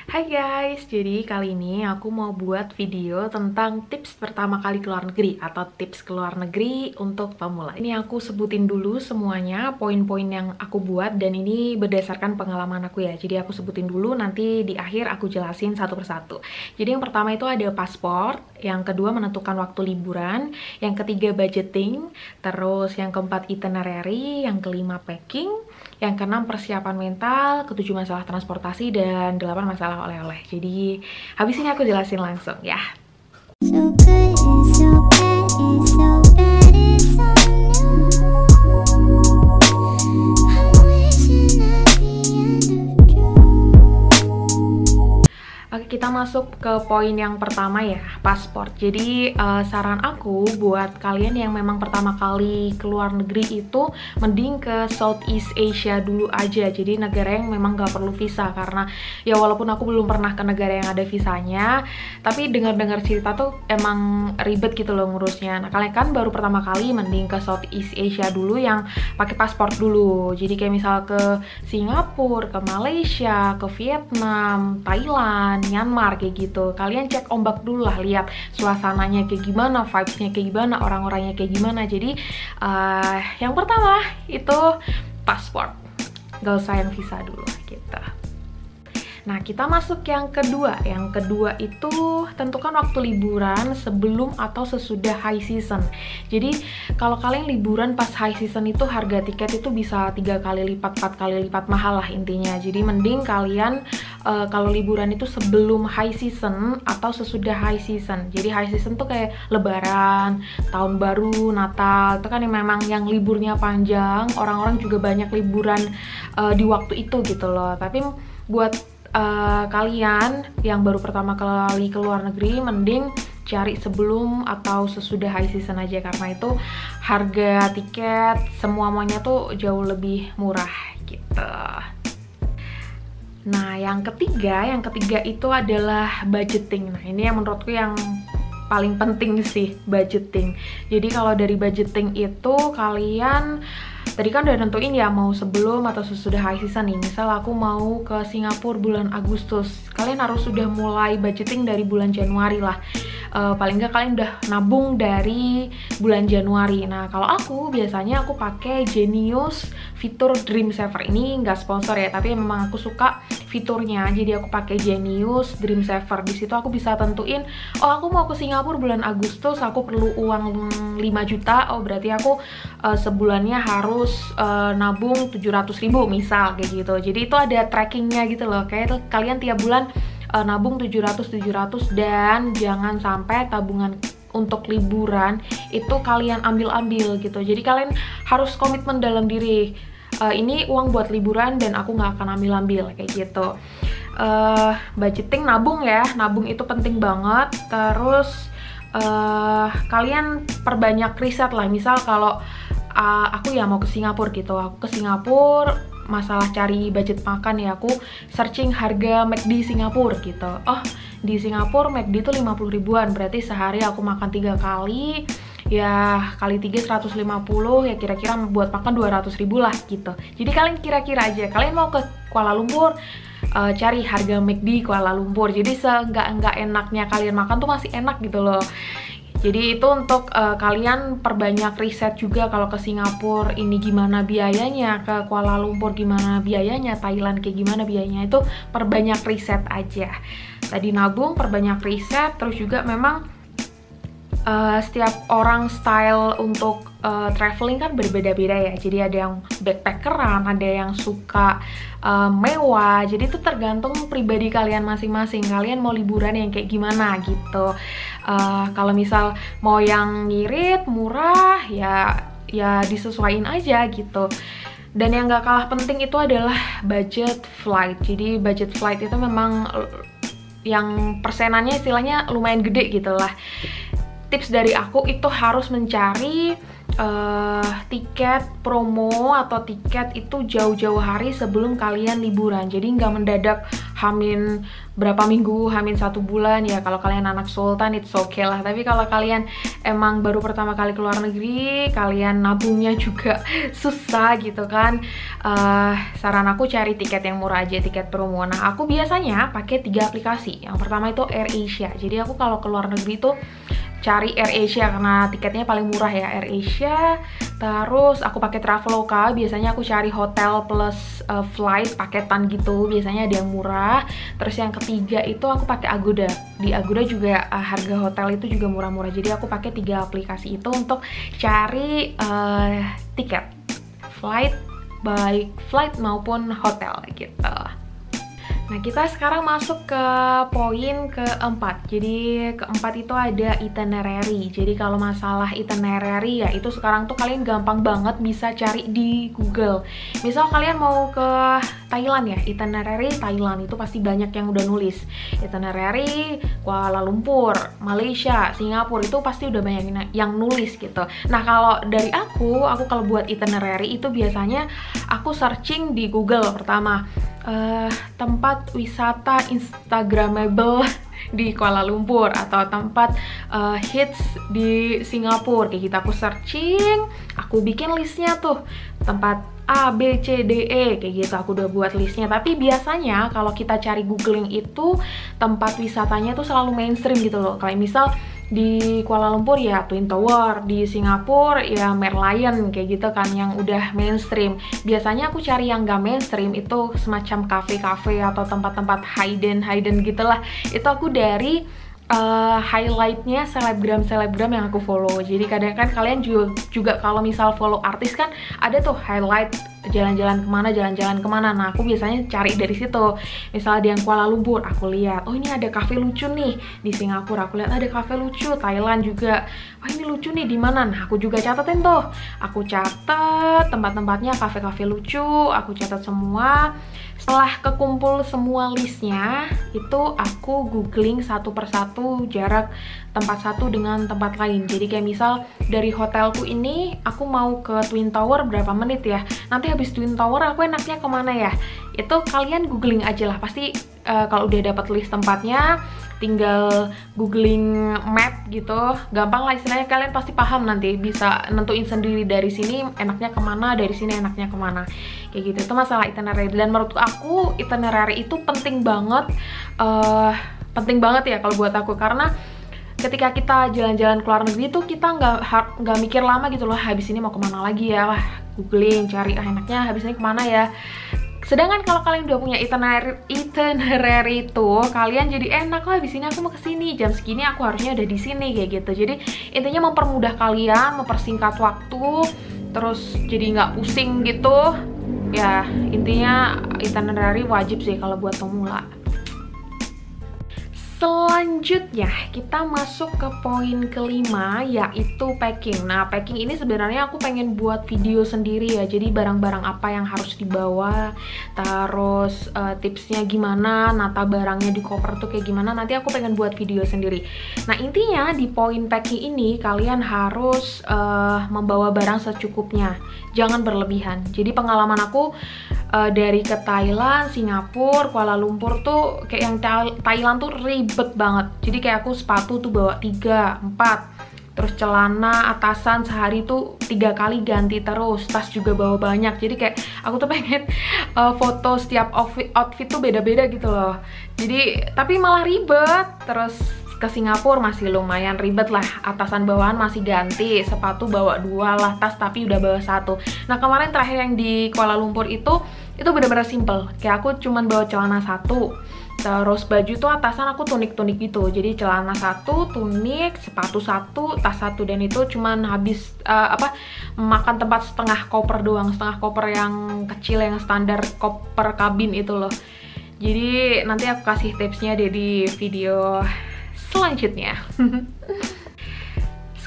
Hai guys, jadi kali ini aku mau buat video tentang tips pertama kali ke luar negeri atau tips ke luar negeri untuk pemula. Ini aku sebutin dulu semuanya, poin-poin yang aku buat, dan ini berdasarkan pengalaman aku ya. Jadi aku sebutin dulu, nanti di akhir aku jelasin satu persatu. Jadi yang pertama itu ada paspor, yang kedua menentukan waktu liburan, yang ketiga budgeting, terus yang keempat itinerary, yang kelima packing, yang keenam persiapan mental, ketujuh masalah transportasi, dan 8 masalah oleh-oleh. Jadi habis ini aku jelasin langsung ya. So good, it's so bad, it's so bad, it's so new. I'm wishing at the end of June. Oke, kita masuk ke poin yang pertama ya, paspor. Jadi saran aku buat kalian yang memang pertama kali ke luar negeri itu mending ke Southeast Asia dulu aja. Jadi negara yang memang gak perlu visa, karena ya walaupun aku belum pernah ke negara yang ada visanya, tapi dengar-dengar cerita tuh emang ribet gitu loh ngurusnya. Nah, kalian kan baru pertama kali, mending ke Southeast Asia dulu yang pakai paspor dulu. Jadi kayak misal ke Singapura, ke Malaysia, ke Vietnam, Thailand, Myanmar, kayak gitu. Kalian cek ombak dulu lah, lihat suasananya kayak gimana, vibes-nya kayak gimana, orang-orangnya kayak gimana. Jadi yang pertama itu paspor, gak usah yang visa dulu gitu. Nah, kita masuk yang kedua. Yang kedua itu tentukan waktu liburan sebelum atau sesudah high season. Jadi kalau kalian liburan pas high season itu harga tiket itu bisa 3 kali lipat, 4 kali lipat mahal lah intinya. Jadi mending kalian kalau liburan itu sebelum high season atau sesudah high season. Jadi high season tuh kayak lebaran, tahun baru, Natal. Itu kan memang yang liburnya panjang, orang-orang juga banyak liburan di waktu itu gitu loh. Tapi buat kalian yang baru pertama kali ke luar negeri, mending cari sebelum atau sesudah high season aja, karena itu harga tiket semuanya tuh jauh lebih murah gitu. Nah, yang ketiga itu adalah budgeting. Nah, ini yang menurutku yang paling penting sih, budgeting. Jadi kalau dari budgeting itu kalian tadi kan udah nentuin ya mau sebelum atau sesudah high season nih. Misal aku mau ke Singapura bulan Agustus, kalian harus sudah mulai budgeting dari bulan Januari lah. Paling nggak kalian udah nabung dari bulan Januari. Nah, kalau aku biasanya aku pakai Genius fitur Dream Saver. Ini nggak sponsor ya, tapi memang aku suka fiturnya. Jadi aku pakai Genius Dream Saver. Di situ aku bisa tentuin, oh aku mau ke Singapura bulan Agustus, aku perlu uang 5 juta. Oh berarti aku sebulannya harus nabung 700.000 misal kayak gitu. Jadi itu ada trackingnya gitu loh. Kayak kalian tiap bulan nabung 700 dan jangan sampai tabungan untuk liburan itu kalian ambil gitu. Jadi kalian harus komitmen dalam diri, ini uang buat liburan dan aku nggak akan ambil kayak gitu. Budgeting, nabung ya, nabung itu penting banget. Terus kalian perbanyak riset lah. Misal kalau aku ya mau ke Singapura gitu, aku ke Singapura masalah cari budget makan ya, aku searching harga McD Singapura gitu. Oh, di Singapura McD itu 50 ribuan, berarti sehari aku makan 3 kali, ya kali 3 150, ya kira-kira buat makan 200.000 lah gitu. Jadi kalian kira-kira aja, kalian mau ke Kuala Lumpur, cari harga McD Kuala Lumpur. Jadi seenggak enaknya kalian makan tuh masih enak gitu loh. Jadi itu untuk kalian perbanyak riset juga. Kalau ke Singapura ini gimana biayanya, ke Kuala Lumpur gimana biayanya, Thailand kayak gimana biayanya, itu perbanyak riset aja. Tadi nabung, perbanyak riset. Terus juga memang setiap orang style untuk traveling kan berbeda-beda ya. Jadi ada yang backpackeran, ada yang suka mewah. Jadi itu tergantung pribadi kalian masing-masing. Kalian mau liburan yang kayak gimana gitu. Kalau misal mau yang ngirit, murah, ya disesuaiin aja gitu. Dan yang gak kalah penting itu adalah budget flight. Jadi budget flight itu memang yang persenannya istilahnya lumayan gede gitu lah. Tips dari aku itu harus mencari tiket promo atau tiket itu jauh-jauh hari sebelum kalian liburan. Jadi nggak mendadak hamin berapa minggu, hamin 1 bulan ya. Kalau kalian anak sultan it's okay lah. Tapi kalau kalian emang baru pertama kali keluar negeri, kalian nabungnya juga susah gitu kan. Saran aku cari tiket yang murah aja, tiket promo. Nah, aku biasanya pakai 3 aplikasi. Yang pertama itu AirAsia. Jadi aku kalau keluar negeri itu cari AirAsia karena tiketnya paling murah ya, AirAsia. Terus aku pakai Traveloka, biasanya aku cari hotel plus flight paketan gitu, biasanya ada yang murah. Terus yang ketiga itu aku pakai Agoda. Di Agoda juga harga hotel itu juga murah-murah. Jadi aku pakai 3 aplikasi itu untuk cari tiket flight, baik flight maupun hotel gitu. Nah, kita sekarang masuk ke poin keempat. Jadi keempat itu ada itinerary. Jadi kalau masalah itinerary ya itu sekarang tuh kalian gampang banget bisa cari di Google. Misal kalian mau ke Thailand ya, itinerary Thailand itu pasti banyak yang udah nulis. Itinerary Kuala Lumpur, Malaysia, Singapura itu pasti udah banyak yang nulis gitu. Nah, kalau dari aku kalau buat itinerary itu biasanya aku searching di Google pertama. Tempat wisata instagramable di Kuala Lumpur atau tempat hits di Singapura kayak gitu. Aku searching, aku bikin listnya tuh, tempat A, B, C, D, E kayak gitu. Aku udah buat listnya. Tapi biasanya kalau kita cari googling itu tempat wisatanya tuh selalu mainstream gitu loh. Kayak misal di Kuala Lumpur ya Twin Tower, di Singapura ya Merlion kayak gitu kan, yang udah mainstream. Biasanya aku cari yang gak mainstream itu semacam cafe-cafe atau tempat-tempat hidden gitulah. Itu aku dari highlightnya selebgram yang aku follow. Jadi kadang kan kalian juga kalau misal follow artis kan ada tuh highlight jalan-jalan kemana. Nah, aku biasanya cari dari situ. Misalnya di yang Kuala Lumpur, aku lihat, oh ini ada cafe lucu nih. Di Singapura aku lihat ada cafe lucu, Thailand juga, wah ini lucu nih di mana. Nah, aku juga catetin tuh. Aku catat tempat-tempatnya, cafe-cafe lucu, aku catat semua. Setelah kekumpul semua listnya, itu aku googling satu persatu jarak tempat satu dengan tempat lain. Jadi kayak misal dari hotelku ini aku mau ke Twin Tower berapa menit ya, nanti habis Twin Tower aku enaknya kemana ya, itu kalian googling aja lah. Pasti kalau udah dapat list tempatnya tinggal googling map gitu, gampang lah istilahnya. Kalian pasti paham, nanti bisa nentuin sendiri dari sini enaknya kemana, dari sini enaknya kemana kayak gitu. Itu masalah itinerary. Dan menurut aku itinerary itu penting banget ya kalau buat aku, karena ketika kita jalan-jalan ke luar negeri itu kita nggak mikir lama gitu loh, habis ini mau kemana lagi ya, wah googling cari enaknya habis ini kemana ya. Sedangkan kalau kalian udah punya itinerary itu, kalian jadi enak lah, habis ini aku mau kesini, jam segini aku harusnya ada di sini kayak gitu. Jadi intinya mempermudah kalian, mempersingkat waktu, terus jadi nggak pusing gitu. Ya intinya itinerary wajib sih kalau buat pemula. Selanjutnya kita masuk ke poin kelima, yaitu packing. Nah, packing ini sebenarnya aku pengen buat video sendiri ya. Jadi barang-barang apa yang harus dibawa, terus tipsnya gimana, nata barangnya di koper tuh kayak gimana, nanti aku pengen buat video sendiri. Nah, intinya di poin packing ini kalian harus membawa barang secukupnya, jangan berlebihan. Jadi pengalaman aku dari ke Thailand, Singapura, Kuala Lumpur tuh kayak yang Thailand tuh ribet banget. Jadi kayak aku sepatu tuh bawa 3, 4, terus celana atasan sehari tuh 3 kali ganti terus, tas juga bawa banyak. Jadi kayak aku tuh pengen foto setiap outfit tuh beda-beda gitu loh. Jadi tapi malah ribet. Terus ke Singapura masih lumayan ribet lah, atasan bawahan masih ganti, sepatu bawa 2 lah, tas tapi udah bawa 1. Nah kemarin terakhir yang di Kuala Lumpur itu bener-bener simple, kayak aku cuman bawa celana 1, terus baju tuh atasan aku tunik-tunik gitu, jadi celana 1, tunik, sepatu 1, tas 1, dan itu cuman habis makan tempat setengah koper doang, setengah koper yang kecil yang standar koper kabin itu loh. Jadi nanti aku kasih tipsnya deh di video selanjutnya.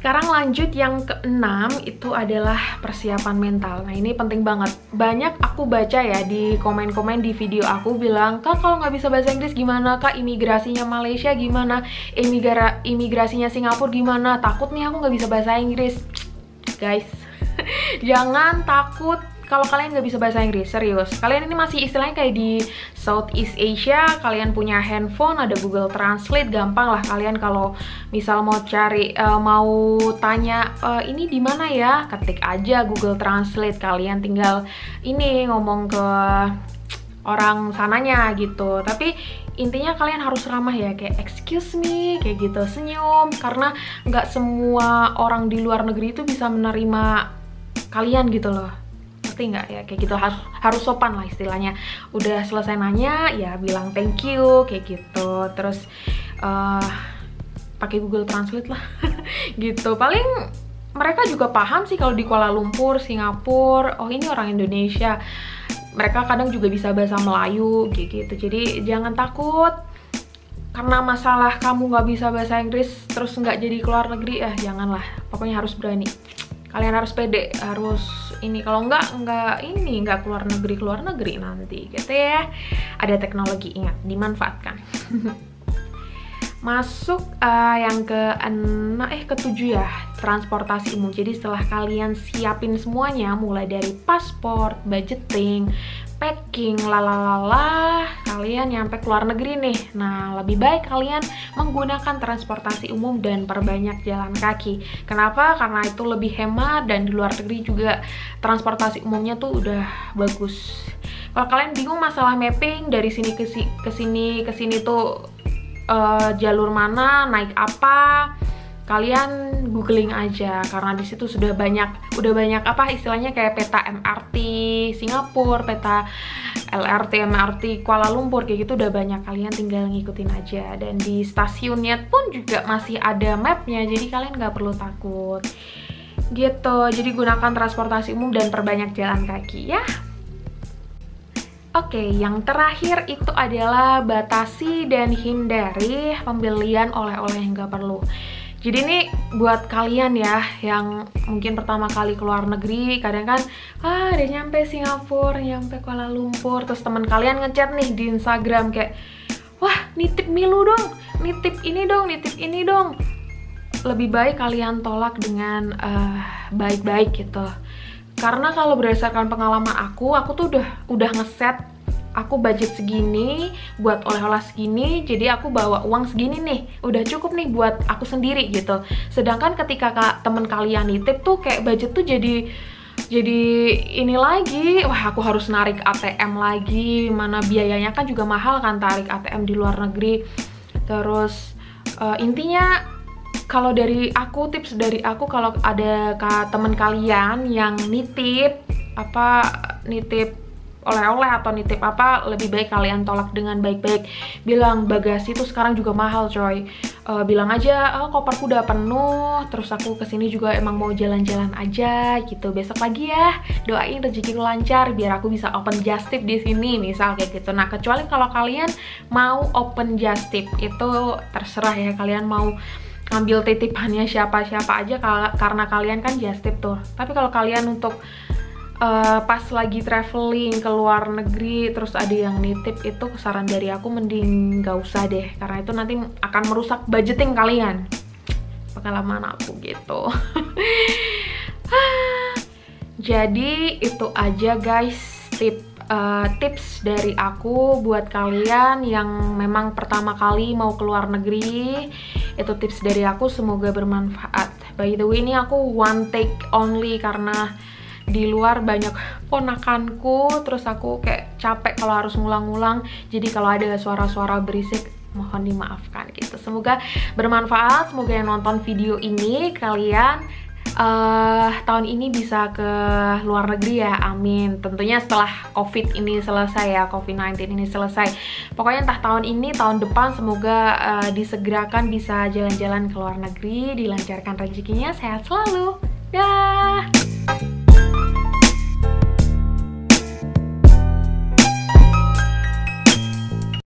Sekarang lanjut yang keenam, itu adalah persiapan mental. Nah ini penting banget. Banyak aku baca ya di komen-komen di video aku bilang, Kak kalau nggak bisa bahasa Inggris gimana Kak, imigrasinya Malaysia gimana, imigrasinya Singapura gimana, takut nih aku nggak bisa bahasa Inggris. guys. Jangan takut kalau kalian nggak bisa bahasa Inggris, serius. Kalian ini masih istilahnya kayak di Southeast Asia, kalian punya handphone, ada Google Translate, gampang lah kalian kalau misal mau cari, mau tanya ini di mana ya, ketik aja Google Translate, kalian tinggal ini ngomong ke orang sananya gitu. Tapi intinya kalian harus ramah ya, kayak excuse me, kayak gitu, senyum, karena nggak semua orang di luar negeri itu bisa menerima kalian gitu loh. Ngerti nggak ya, kayak gitu, harus sopan lah istilahnya. Udah selesai nanya ya bilang thank you kayak gitu, terus pakai Google Translate lah. Gitu, paling mereka juga paham sih kalau di Kuala Lumpur, Singapura, oh ini orang Indonesia. Mereka kadang juga bisa bahasa Melayu kayak gitu. Jadi jangan takut karena masalah kamu nggak bisa bahasa Inggris terus nggak jadi keluar negeri, janganlah. Pokoknya harus berani. Kalian harus pede, harus ini. Kalau nggak keluar negeri nanti gitu ya. Ada teknologi, ingat, dimanfaatkan. Masuk yang ketujuh ya, transportasi umum. Jadi setelah kalian siapin semuanya, mulai dari paspor, budgeting, packing, lalalala, kalian nyampe keluar negeri nih. Nah, lebih baik kalian menggunakan transportasi umum dan perbanyak jalan kaki. Kenapa? Karena itu lebih hemat, dan di luar negeri juga transportasi umumnya tuh udah bagus. Kalau kalian bingung masalah mapping dari sini ke sini tuh jalur mana, naik apa, kalian googling aja, karena di situ udah banyak apa istilahnya kayak peta MRT Singapura, peta LRT, MRT Kuala Lumpur, kayak gitu udah banyak. Kalian tinggal ngikutin aja, dan di stasiunnya pun juga masih ada mapnya, jadi kalian nggak perlu takut gitu. Jadi gunakan transportasi umum dan perbanyak jalan kaki ya. Oke, yang terakhir itu adalah batasi dan hindari pembelian oleh-oleh yang nggak perlu. Jadi ini buat kalian ya yang mungkin pertama kali keluar negeri, kadang kan udah nyampe Singapura, nyampe Kuala Lumpur, terus teman kalian ngechat nih di Instagram kayak, wah nitip Milu dong, nitip ini dong. Lebih baik kalian tolak dengan baik-baik gitu. Karena kalau berdasarkan pengalaman aku tuh udah ngeset, aku budget segini, buat oleh-oleh segini, jadi aku bawa uang segini nih, udah cukup nih buat aku sendiri gitu. Sedangkan ketika temen kalian nitip tuh kayak budget tuh jadi ini lagi, wah aku harus narik ATM lagi, mana biayanya kan juga mahal kan tarik ATM di luar negeri. Terus intinya kalau dari aku, tips dari aku, kalau ada temen kalian yang nitip oleh-oleh atau nitip apa, lebih baik kalian tolak dengan baik-baik. Bilang bagasi tuh sekarang juga mahal coy. Bilang aja, koperku udah penuh, terus aku kesini juga emang mau jalan-jalan aja gitu. Besok lagi ya, doain rezekiku lancar biar aku bisa open just tip di sini, misal kayak gitu. Nah, kecuali kalau kalian mau open just tip, itu terserah ya, kalian mau ngambil titipannya siapa-siapa aja karena kalian kan just tip tuh. Tapi kalau kalian untuk pas lagi traveling ke luar negeri terus ada yang nitip, itu saran dari aku mending gak usah deh, karena itu nanti akan merusak budgeting kalian. Pengalaman aku gitu. Jadi itu aja guys tips dari aku buat kalian yang memang pertama kali mau keluar negeri. Itu tips dari aku, semoga bermanfaat. By the way, ini aku one take only karena di luar banyak ponakanku, terus aku kayak capek kalau harus ngulang-ngulang. Jadi kalau ada suara-suara berisik mohon dimaafkan gitu. Semoga bermanfaat, semoga yang nonton video ini kalian tahun ini bisa ke luar negeri ya, amin. Tentunya setelah COVID ini selesai ya, COVID-19 ini selesai. Pokoknya entah tahun ini, tahun depan, semoga disegerakan bisa jalan-jalan ke luar negeri, dilancarkan rezekinya, sehat selalu.